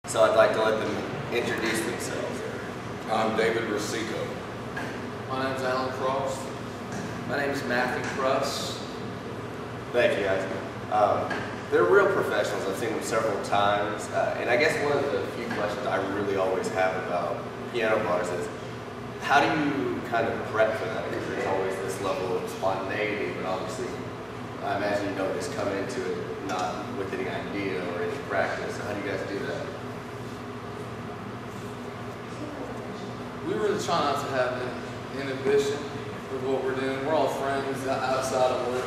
So I'd like to let them introduce themselves. I'm David Rasico. My name's Alan Frost. My name's Matthew Pruss. Thank you, guys. They're real professionals. I've seen them several times. And I guess one of the few questions I really always have about piano bars is, how do you kind of prep for that? Because there's always this level of spontaneity, but obviously I imagine you don't just come into it not with any idea or any practice. So how do you guys do that? We really try not to have an inhibition with what we're doing. We're all friends outside of work,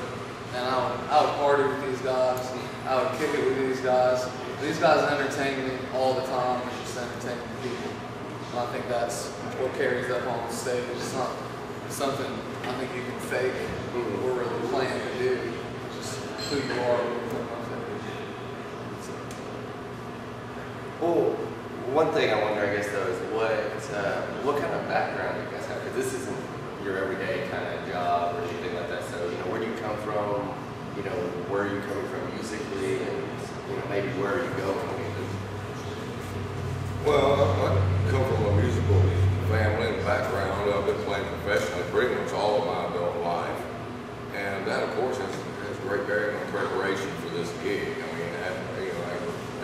and I would party with these guys. I would kick it with these guys. These guys entertain me all the time. It's just entertaining people. And I think that's what carries up on the stage. It's not something I think you can fake or really plan to do. It's just who you are. Well, one thing I wonder, I guess, though, is what kind of background you guys have? Because this isn't your everyday kind of job or anything like that. So, where do you come from? Where are you coming from musically, and maybe where are you going? Well, I come from a musical family and background. I've been playing professionally pretty much all of my adult life. And that, of course, has great bearing on preparation for this gig. I mean,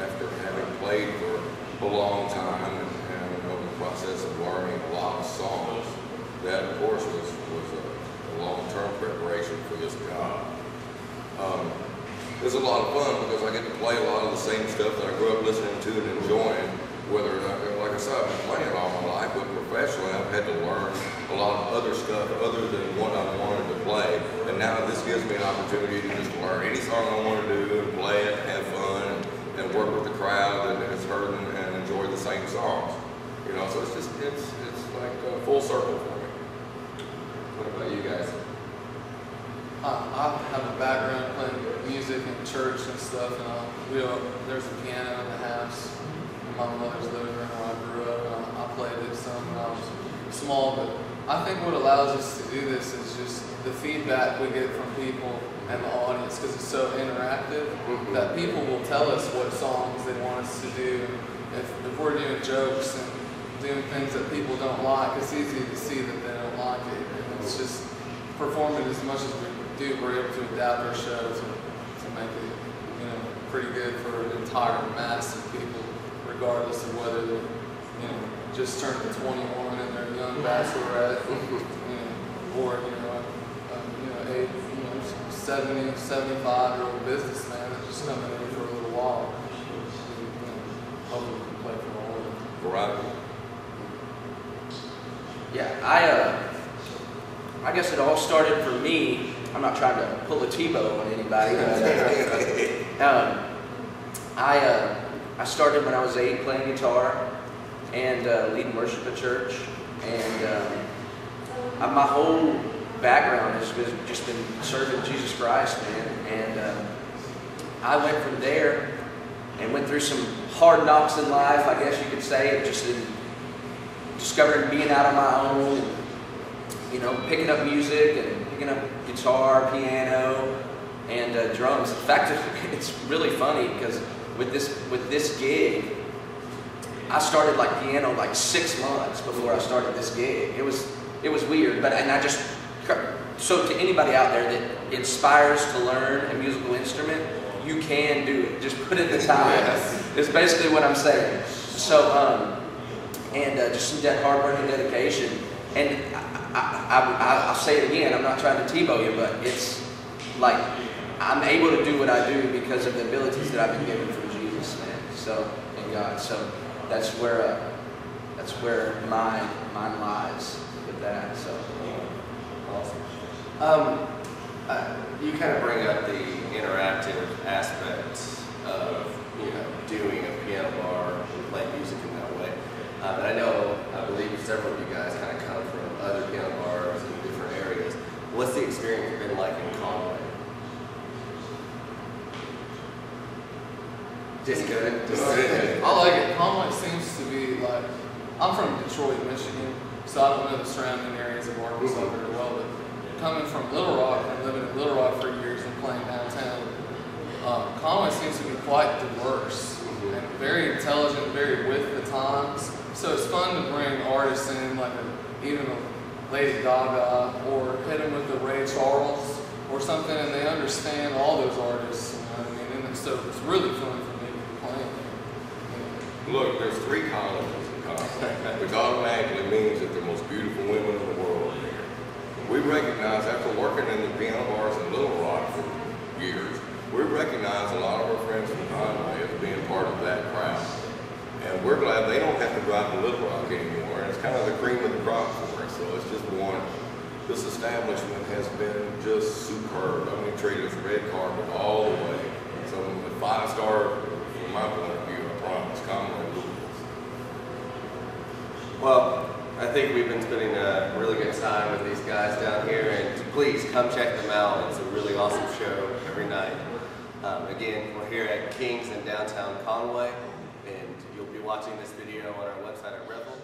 after having played for a long time and over the process of learning a lot of songs, that, of course, was a long-term preparation for this job. It's a lot of fun because I get to play a lot of the same stuff that I grew up listening to and enjoying. Whether, like I said, I've been playing all my life, but professionally I've had to learn a lot of other stuff other than what I wanted to play. And now this gives me an opportunity to just learn any song I want to do and play it, have fun, and work with the crowd that has heard and enjoyed the same songs. So it's like a full circle for me. What about you guys? I have a background playing music in church and stuff, and there's a piano in the house in my mother's living room where I grew up, and I played it some when I was small, but I think what allows us to do this is just the feedback we get from people and the audience, because it's so interactive that people will tell us what songs they want us to do. If we're doing jokes and doing things that people don't like, it's easy to see that they don't like it, and it's just performing as much as we do, we're able to adapt our show to make it, pretty good for an entire mass of people, regardless of whether they're, just turned 21 and they're a young bachelorette, or a 70, 75-year-old businessman that's just coming in for a little while. Hopefully we can play for all of them. Variety. Yeah, I guess it all started for me. I'm not trying to pull a Tebow on anybody. I started when I was 8 playing guitar and leading worship at church. And my whole background has just been serving Jesus Christ, man. And I went from there and went through some hard knocks in life, I guess you could say, just in discovering being out on my own, and, picking up music and picking up guitar, piano, and drums. In fact, it's really funny because with this gig, I started piano 6 months before I started this gig. It was weird, so to anybody out there that inspires to learn a musical instrument, you can do it. Just put in the time. It's basically what I'm saying. So, just some hard work and dedication. And I'll say it again, I'm not trying to Tebow you, but it's like I'm able to do what I do because of the abilities that I've been given from Jesus, man. So, and God. So that's where mine lies with that. So awesome. You kind of bring up the interactive aspect of doing a piano bar and playing music in that way. And I believe several of you guys kind of come from other piano bars in different areas. What's the experience been like in Conway? Just good. I like it. Conway seems to be I'm from Detroit, Michigan, so I don't know the surrounding areas of Arkansas very well, but coming from Little Rock and living in Little Rock for years and playing downtown, Conway seems to be quite diverse. and very intelligent, very with the times. So it's fun to bring artists in, like even a Lady Gaga, or hit them with the Ray Charles or something, and they understand all those artists. You know what I mean? And so it's really fun for me to be playing. Look, there's 3 colleges in Conway, which automatically means that the most beautiful women in the world are here. We recognize, after working in the piano bars in Little Rock for years, we recognize a lot of our friends from Conway as being part of that crowd. And we're glad they don't have to drive to Little Rock anymore. And it's kind of the cream of the crop for us, so it's just one. This establishment has been just superb. I mean, treated us red carpet all the way. So a 5-star, from my point of view, I promise, Conway rules. Well, I think we've been spending a really good time with these guys down here, and please come check them out. It's a really awesome show every night. Again, we're here at King's in downtown Conway, and you'll be watching this video on our website at REVEL.